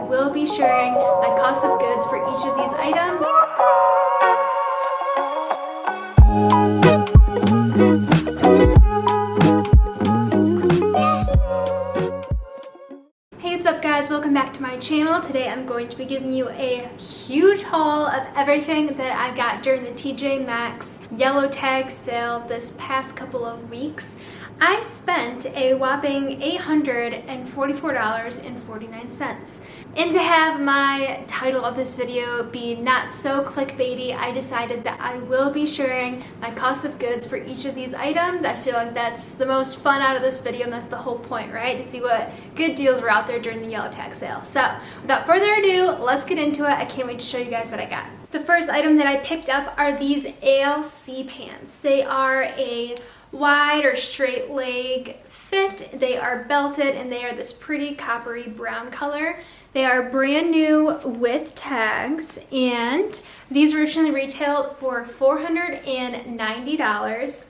will be sharing my cost of goods for each of these items. Hey, what's up guys? Welcome back to my channel. Today I'm going to be giving you a huge haul of everything that I got during the TJ Maxx yellow tag sale this past couple of weeks. I spent a whopping $844.49. And to have my title of this video be not so clickbaity, I decided that I will be sharing my cost of goods for each of these items. I feel like that's the most fun out of this video, and that's the whole point, right? To see what good deals were out there during the yellow tag sale. So without further ado, let's get into it. I can't wait to show you guys what I got. The first item that I picked up are these A.L.C pants. They are a wide or straight leg fit. They are belted and they are this pretty coppery brown color. They are brand new with tags, and these originally retailed for $490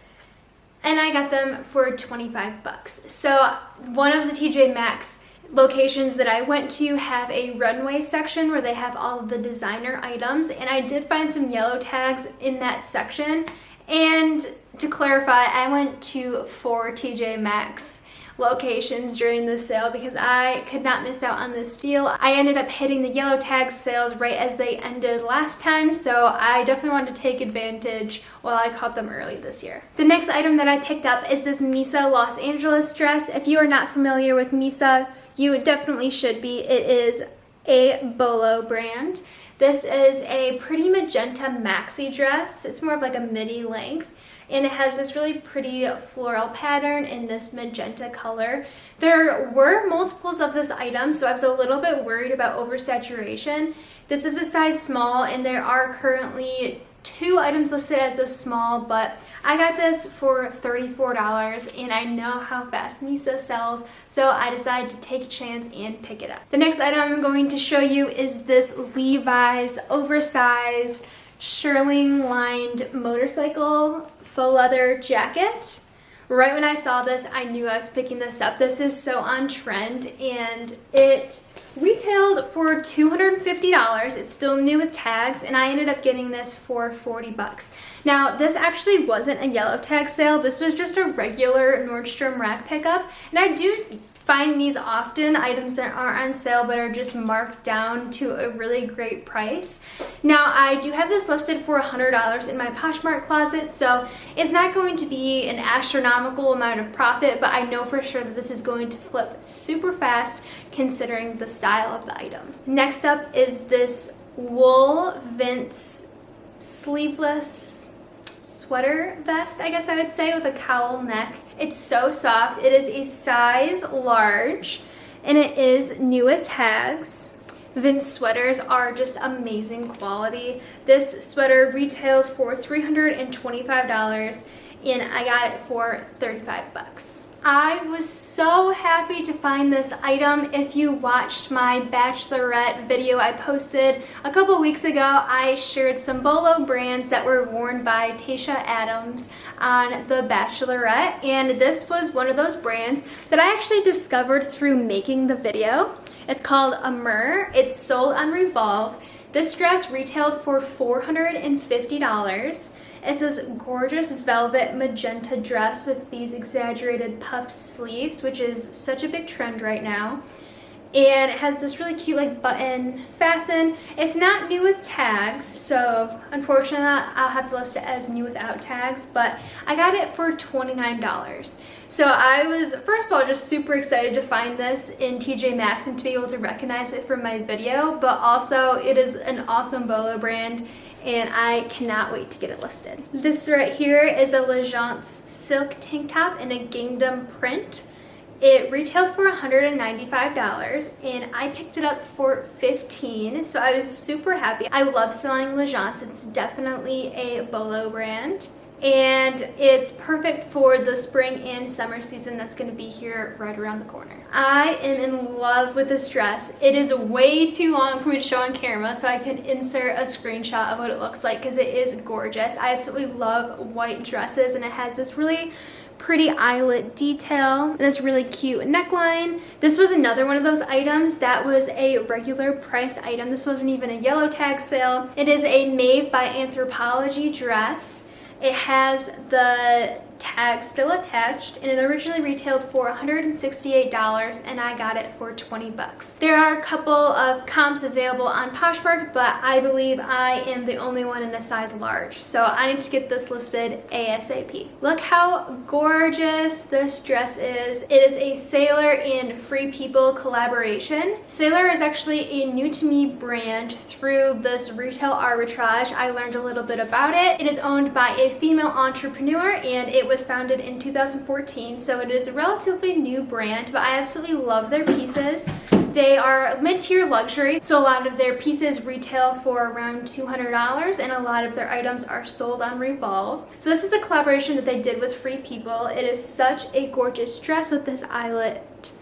and I got them for 25 bucks. So one of the TJ Maxx locations that I went to have a runway section where they have all of the designer items, and I did find some yellow tags in that section. And to clarify, I went to 4 TJ Maxx locations during this sale because I could not miss out on this deal. I ended up hitting the yellow tag sales right as they ended last time, so I definitely wanted to take advantage while I caught them early this year. The next item that I picked up is this Misa Los Angeles dress. If you are not familiar with Misa, you definitely should be. It is a Bolo brand. This is a pretty magenta maxi dress. It's more of like a midi length, and it has this really pretty floral pattern in this magenta color. There were multiples of this item, so I was a little bit worried about oversaturation. This is a size small, and there are currently 2 items listed as a small, but I got this for $34, and I know how fast Misa sells, so I decided to take a chance and pick it up. The next item I'm going to show you is this Levi's oversized shearling lined motorcycle faux leather jacket. Right when I saw this, I knew I was picking this up. This is so on trend, and it retailed for $250. It's still new with tags, and I ended up getting this for 40 bucks. Now, this actually wasn't a yellow tag sale. This was just a regular Nordstrom Rack pickup, and I do find these often, items that aren't on sale but are just marked down to a really great price. Now, I do have this listed for $100 in my Poshmark closet, so it's not going to be an astronomical amount of profit, but I know for sure that this is going to flip super fast considering the style of the item. Next up is this wool Vince sleeveless sweater vest, I guess I would say, with a cowl neck. It's so soft. It is a size large, and it is new with tags. Vince sweaters are just amazing quality. This sweater retailed for $325, and I got it for 35 bucks. I was so happy to find this item. If you watched my bachelorette video I posted a couple weeks ago, I shared some Bolo brands that were worn by Tayshia Adams on The Bachelorette, and this was one of those brands that I actually discovered through making the video. It's called Amur. It's sold on Revolve. This dress retailed for $450. It's this gorgeous velvet magenta dress with these exaggerated puffed sleeves, which is such a big trend right now. And it has this really cute like button fasten. It's not new with tags, so unfortunately I'll have to list it as new without tags, but I got it for $29. So I was, first of all, just super excited to find this in TJ Maxx and to be able to recognize it from my video, but also it is an awesome Bolo brand, and I cannot wait to get it listed. This right here is a Legence silk tank top in a gingham print. It retailed for $195, and I picked it up for $15, so I was super happy. I love selling Legence. It's definitely a Bolo brand, and it's perfect for the spring and summer season that's going to be here right around the corner. I am in love with this dress. It is way too long for me to show on camera, so I can insert a screenshot of what it looks like because it is gorgeous. I absolutely love white dresses, and it has this really pretty eyelet detail and this really cute neckline. This was another one of those items that was a regular price item. This wasn't even a yellow tag sale. It is a Maeve by Anthropologie dress. It has the tag still attached, and it originally retailed for $168 and I got it for 20 bucks. There are a couple of comps available on Poshmark, but I believe I am the only one in a size large, so I need to get this listed ASAP. Look how gorgeous this dress is. It is a Sailor and Free People collaboration. Sailor is actually a new to me brand through this retail arbitrage. I learned a little bit about it. It is owned by a female entrepreneur and it was founded in 2014, so it is a relatively new brand, but I absolutely love their pieces. They are mid-tier luxury, so a lot of their pieces retail for around $200 and a lot of their items are sold on Revolve. So this is a collaboration that they did with Free People. It is such a gorgeous dress with this eyelet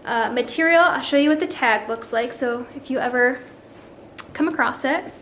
material. I'll show you what the tag looks like, so if you ever come across it.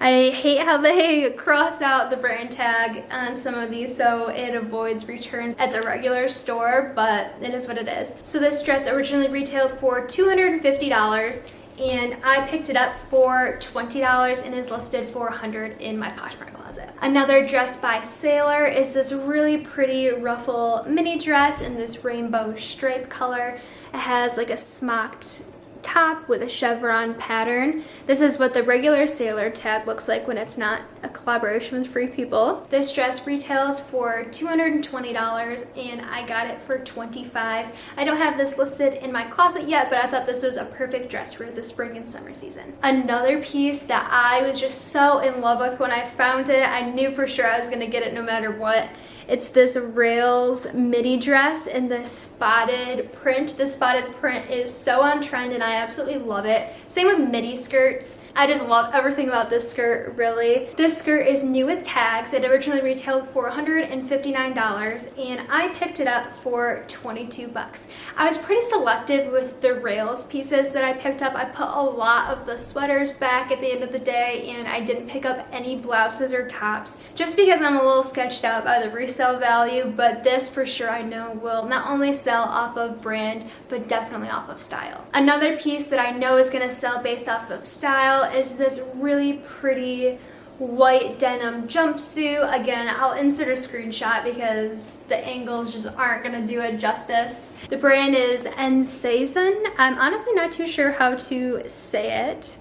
I hate how they cross out the brand tag on some of these so it avoids returns at the regular store, but it is what it is. So this dress originally retailed for $250 and I picked it up for $20 and is listed for $100 in my Poshmark closet. Another dress by Sailor is this really pretty ruffle mini dress in this rainbow stripe color. It has like a smocked top with a chevron pattern. This is what the regular Sailor tag looks like when it's not a collaboration with Free People. This dress retails for $220 and I got it for $25. I don't have this listed in my closet yet, but I thought this was a perfect dress for the spring and summer season. Another piece that I was just so in love with when I found it, I knew for sure I was gonna get it no matter what. It's this Rails midi dress in the spotted print. The spotted print is so on trend and I absolutely love it. Same with midi skirts. I just love everything about this skirt, really. This skirt is new with tags. It originally retailed for $159 and I picked it up for 22 bucks. I was pretty selective with the Rails pieces that I picked up. I put a lot of the sweaters back at the end of the day and I didn't pick up any blouses or tops just because I'm a little sketched out by the resell value, but this for sure I know will not only sell off of brand, but definitely off of style. Another piece that I know is going to sell based off of style is this really pretty white denim jumpsuit. Again, I'll insert a screenshot because the angles just aren't going to do it justice. The brand is A.L.C. I'm honestly not too sure how to say it.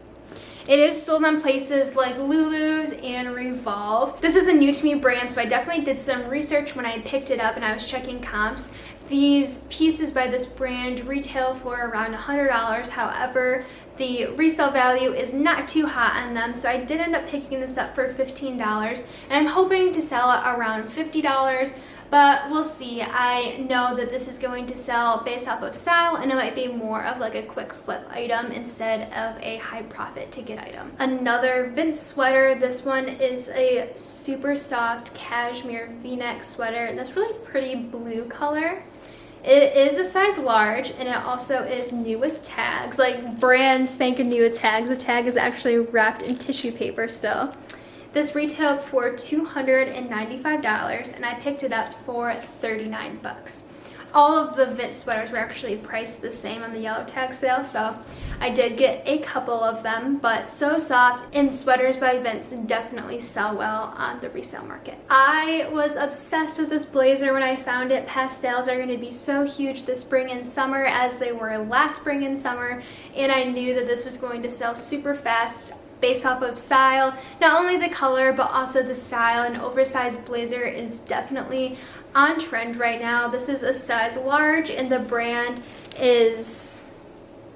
It is sold on places like Lulu's and Revolve. This is a new to me brand, so I definitely did some research when I picked it up and I was checking comps. These pieces by this brand retail for around $100. However, the resale value is not too hot on them, so I did end up picking this up for $15 and I'm hoping to sell it around $50. But we'll see. I know that this is going to sell based off of style and it might be more of like a quick flip item instead of a high profit ticket item. Another Vince sweater. This one is a super soft cashmere v-neck sweater and this really pretty blue color. It is a size large and it also is new with tags, like brand spanking new with tags. The tag is actually wrapped in tissue paper still. This retailed for $295 and I picked it up for 39 bucks. All of the Vince sweaters were actually priced the same on the yellow tag sale, so I did get a couple of them, but so soft, and sweaters by Vince definitely sell well on the resale market. I was obsessed with this blazer when I found it. Pastels are going to be so huge this spring and summer as they were last spring and summer, and I knew that this was going to sell super fast based off of style. Not only the color, but also the style. An oversized blazer is definitely on trend right now. This is a size large and the brand is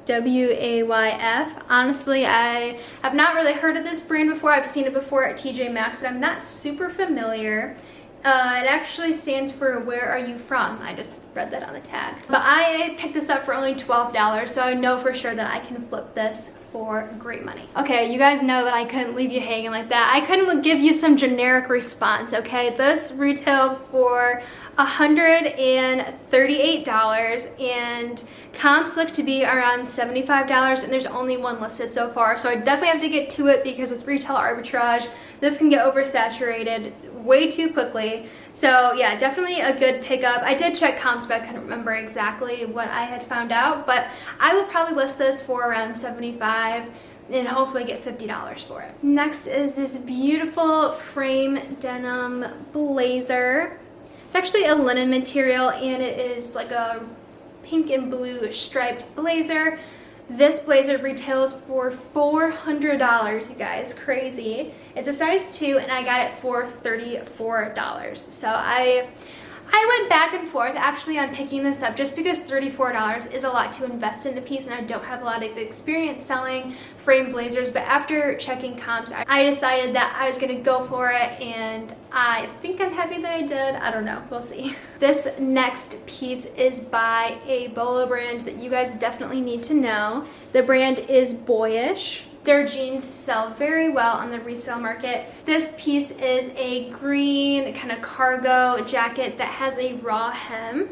WAYF. Honestly, I have not really heard of this brand before. I've seen it before at TJ Maxx, but I'm not super familiar. It actually stands for "Where are you from?" I just read that on the tag. But I picked this up for only $12, so I know for sure that I can flip this for great money. Okay, you guys know that I couldn't leave you hanging like that. I couldn't give you some generic response, okay? This retails for $138, and comps look to be around $75, and there's only one listed so far. So I definitely have to get to it because with retail arbitrage, this can get oversaturated way too quickly. So yeah, definitely a good pickup. I did check comps, but I couldn't remember exactly what I had found out, but I will probably list this for around $75 and hopefully get $50 for it. Next is this beautiful frame denim blazer. It's actually a linen material, and it is like a pink and blue striped blazer. This blazer retails for $400, you guys, crazy. It's a size 2, and I got it for $34. So I went back and forth actually on picking this up just because $34 is a lot to invest in a piece, and I don't have a lot of experience selling frame blazers. But after checking comps, I decided that I was gonna go for it, and I think I'm happy that I did. I don't know, we'll see. This next piece is by a Bolo brand that you guys definitely need to know. The brand is Boyish. Their jeans sell very well on the resale market. This piece is a green kind of cargo jacket that has a raw hem.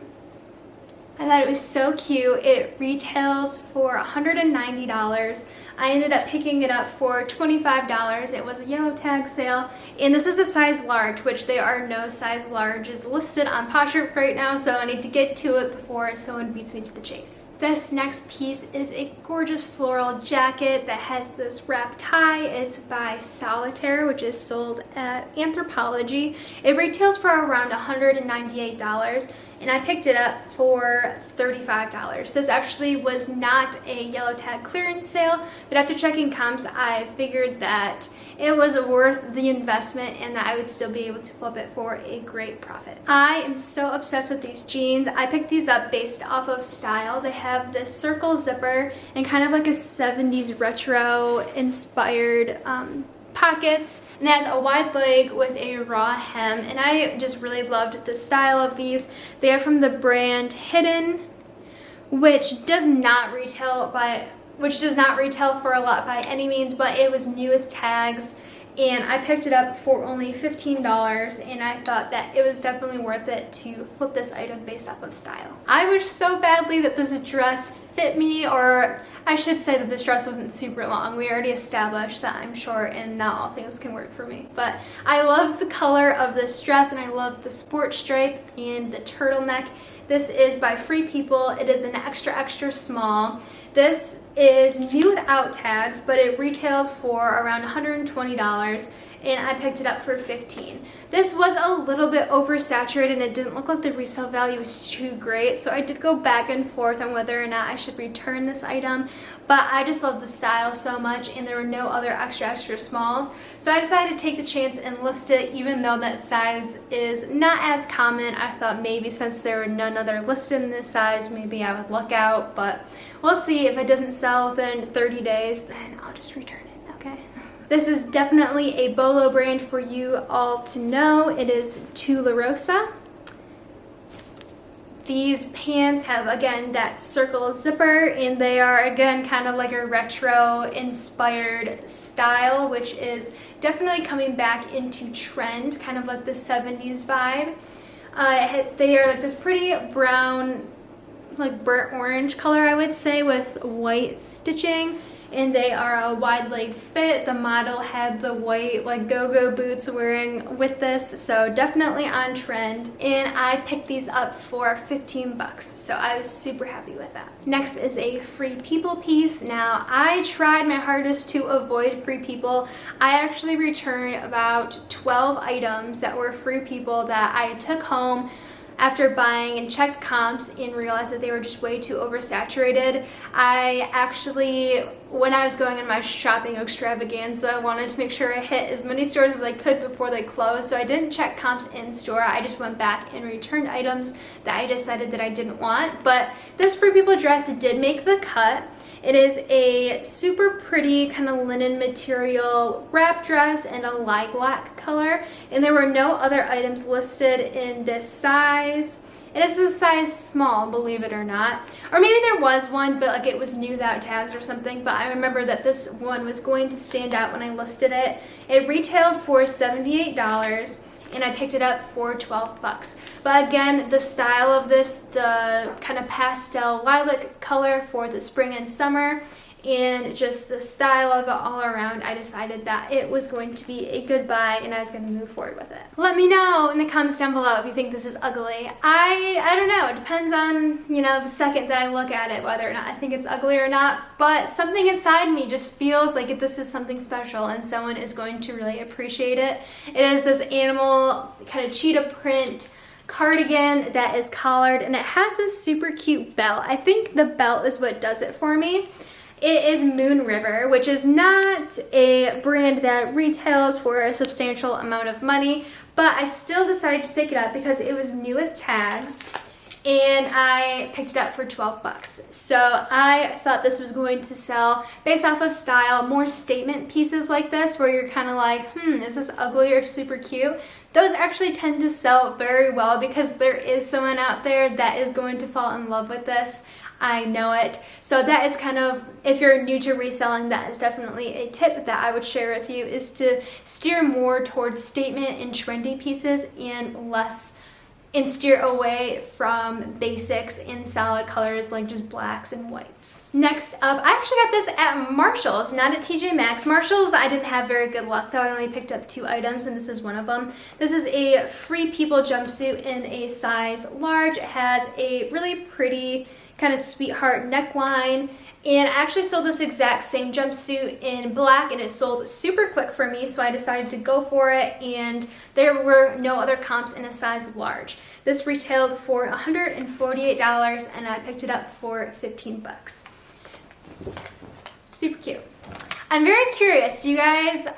I thought it was so cute. It retails for $190. I ended up picking it up for $25. It was a yellow tag sale, and this is a size large, which there are no size larges listed on Poshmark right now, so I need to get to it before someone beats me to the chase. This next piece is a gorgeous floral jacket that has this wrap tie. It's by Solitaire, which is sold at Anthropology. It retails for around $198. and I picked it up for $35. This actually was not a yellow tag clearance sale, but after checking comps, I figured that it was worth the investment and that I would still be able to flip it for a great profit. I am so obsessed with these jeans. I picked these up based off of style. They have this circle zipper and kind of like a 70s retro inspired pockets, and it has a wide leg with a raw hem, and I just really loved the style of these. They are from the brand Hidden, which does not retail for a lot by any means, but it was new with tags, and I picked it up for only $15, and I thought that it was definitely worth it to flip this item based off of style. I wish so badly that this dress fit me, or I should say that this dress wasn't super long. We already established that I'm short and not all things can work for me. But I love the color of this dress, and I love the sport stripe and the turtleneck. This is by Free People. It is an extra, extra small. This is new without tags, but it retailed for around $120, and I picked it up for $15. This was a little bit oversaturated, and it didn't look like the resale value was too great, so I did go back and forth on whether or not I should return this item, but I just love the style so much, and there were no other extra, extra smalls, so I decided to take the chance and list it, even though that size is not as common. I thought maybe since there were none other listed in this size, maybe I would look out, but we'll see. If it doesn't sell within 30 days, then I'll just return it, okay? This is definitely a Bolo brand for you all to know. It is Tularosa. These pants have, again, that circle zipper, and they are, again, kind of like a retro-inspired style, which is definitely coming back into trend, kind of like the 70s vibe. They are like this pretty brown, like burnt orange color, I would say, with white stitching, and they are a wide leg fit. The model had the white like go-go boots wearing with this, so definitely on trend, and I picked these up for $15, so I was super happy with that. Next is a Free People piece. Now, I tried my hardest to avoid Free People. I actually returned about 12 items that were Free People that I took home after buying and checked comps and realized that they were just way too oversaturated. I actually, when I was going on my shopping extravaganza, wanted to make sure I hit as many stores as I could before they closed, so I didn't check comps in store. I just went back and returned items that I decided that I didn't want. But this Free People dress did make the cut. It is a super pretty kind of linen material wrap dress in a lilac color, and there were no other items listed in this size. It is a size small, believe it or not. Or maybe there was one, but like it was new without tags or something, but I remember that this one was going to stand out when I listed it. It retailed for $78, and I picked it up for 12 bucks. But again, the style of this, the kind of pastel lilac color for the spring and summer, and just the style of it all around, I decided that it was going to be a good buy and I was going to move forward with it. Let me know in the comments down below if you think this is ugly. I don't know, it depends on, you know, the second that I look at it, whether or not I think it's ugly or not, but something inside me just feels like this is something special and someone is going to really appreciate it. It is this animal kind of cheetah print cardigan that is collared, and it has this super cute belt. I think the belt is what does it for me. It is Moon River, which is not a brand that retails for a substantial amount of money, but I still decided to pick it up because it was new with tags, and I picked it up for 12 bucks. So I thought this was going to sell based off of style, more statement pieces like this where you're kind of like, is this ugly or super cute? Those actually tend to sell very well because there is someone out there that is going to fall in love with this. I know it. So that is kind of, if you're new to reselling, that is definitely a tip that I would share with you, is to steer more towards statement and trendy pieces and steer away from basics and solid colors like just blacks and whites. Next up, I actually got this at Marshall's, not at TJ Maxx. Marshall's, I didn't have very good luck though. I only picked up 2 items and this is one of them. This is a Free People jumpsuit in a size large. It has a really pretty kind of sweetheart neckline, and I actually sold this exact same jumpsuit in black and it sold super quick for me, so I decided to go for it, and there were no other comps in a size large. This retailed for $148 and I picked it up for 15 bucks. Super cute. I'm very curious,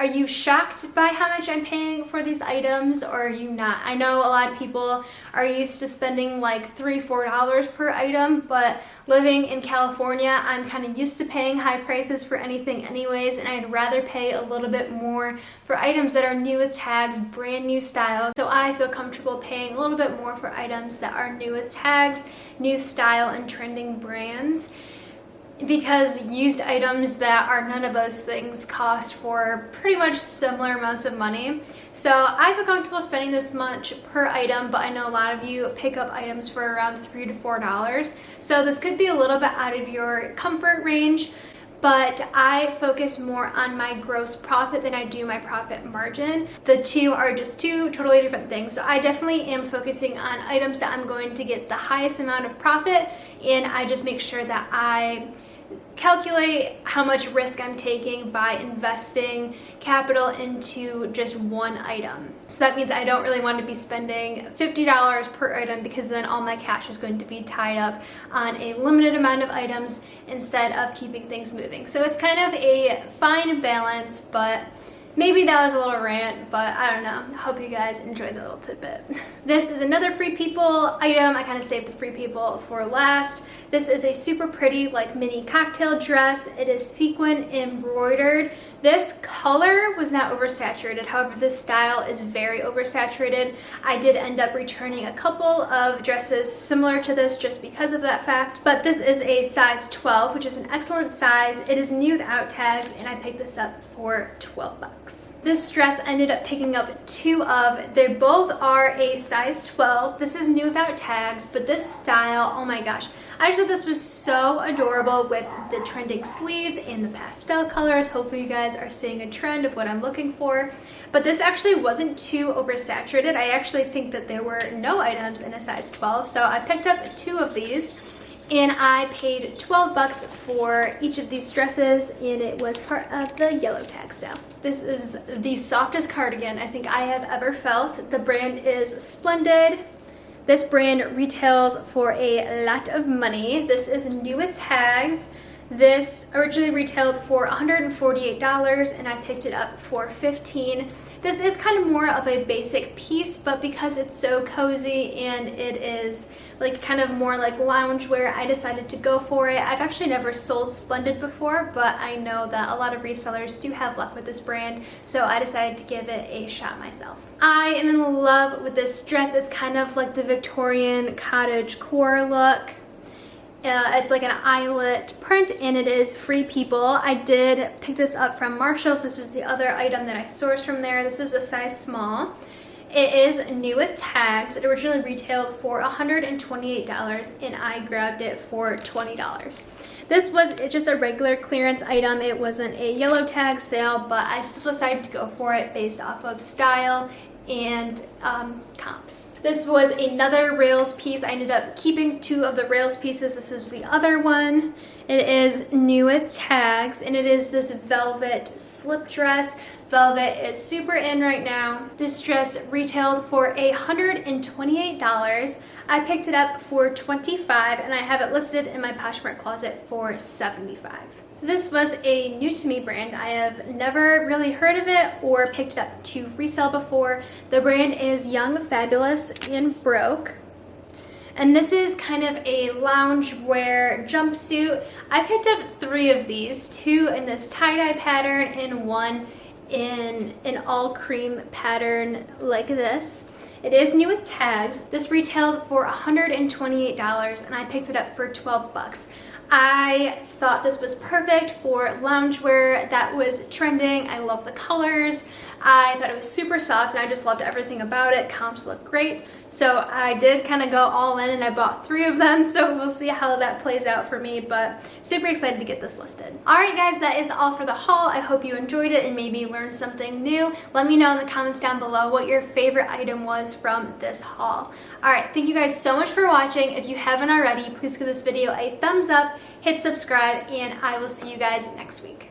are you shocked by how much I'm paying for these items, or are you not? I know a lot of people are used to spending like $3-4 per item, but living in California, I'm kind of used to paying high prices for anything anyways, and I'd rather pay a little bit more for items that are new with tags, brand new styles. So I feel comfortable paying a little bit more for items that are new with tags, new style, and trending brands, because used items that are none of those things cost for pretty much similar amounts of money. So I feel comfortable spending this much per item, but I know a lot of you pick up items for around $3 to $4. So this could be a little bit out of your comfort range, but I focus more on my gross profit than I do my profit margin. The two are just two totally different things. So I definitely am focusing on items that I'm going to get the highest amount of profit, and I just make sure that I calculate how much risk I'm taking by investing capital into just one item. So that means I don't really want to be spending $50 per item, because then all my cash is going to be tied up on a limited amount of items instead of keeping things moving. So it's kind of a fine balance, but maybe that was a little rant, but I don't know. I hope you guys enjoyed the little tidbit. This is another Free People item. I kind of saved the Free People for last. This is a super pretty like mini cocktail dress. It is sequin embroidered. This color was not oversaturated. However, this style is very oversaturated. I did end up returning a couple of dresses similar to this just because of that fact. But this is a size 12, which is an excellent size. It is new without tags, and I picked this up for 12 bucks. This dress ended up picking up 2 of. They both are a size 12. This is new without tags, but this style, oh my gosh. I just thought this was so adorable with the trending sleeves and the pastel colors. Hopefully you guys are seeing a trend of what I'm looking for. But this actually wasn't too oversaturated. I actually think that there were no items in a size 12. So I picked up 2 of these, and I paid 12 bucks for each of these dresses, and it was part of the yellow tag sale. This is the softest cardigan I think I have ever felt. The brand is Splendid. This brand retails for a lot of money. This is new with tags. This originally retailed for $148 and I picked it up for $15. This is kind of more of a basic piece, but because it's so cozy and it is like kind of more like loungewear, I decided to go for it. I've actually never sold Splendid before, but I know that a lot of resellers do have luck with this brand, so I decided to give it a shot myself. I am in love with this dress. It's kind of like the Victorian cottage core look. It's like an eyelet print, and it is Free People. I did pick this up from Marshall's. This was the other item that I sourced from there. This is a size small, It is new with tags. It originally retailed for $128 and I grabbed it for $20. This was just a regular clearance item. It wasn't a yellow tag sale, but I still decided to go for it based off of style and comps. This was another rails piece. I ended up keeping 2 of the rails pieces. This is the other one. It is new with tags, and it is this velvet slip dress. Velvet is super in right now. This dress retailed for $128. I picked it up for $25, and I have it listed in my Poshmark closet for $75. This was a new to me brand. I have never really heard of it or picked it up to resell before. The brand is Young, Fabulous, and Broke. And this is kind of a loungewear jumpsuit. I picked up 3 of these, 2 in this tie-dye pattern and 1 in an all cream pattern like this. It is new with tags. This retailed for $128 and I picked it up for 12 bucks. I thought this was perfect for loungewear that was trending. I love the colors. I thought it was super soft and I just loved everything about it. Comps look great. So I did kind of go all in and I bought 3 of them. So we'll see how that plays out for me, but super excited to get this listed. All right, guys, that is all for the haul. I hope you enjoyed it and maybe learned something new. Let me know in the comments down below what your favorite item was from this haul. All right, thank you guys so much for watching. If you haven't already, please give this video a thumbs up, hit subscribe, and I will see you guys next week.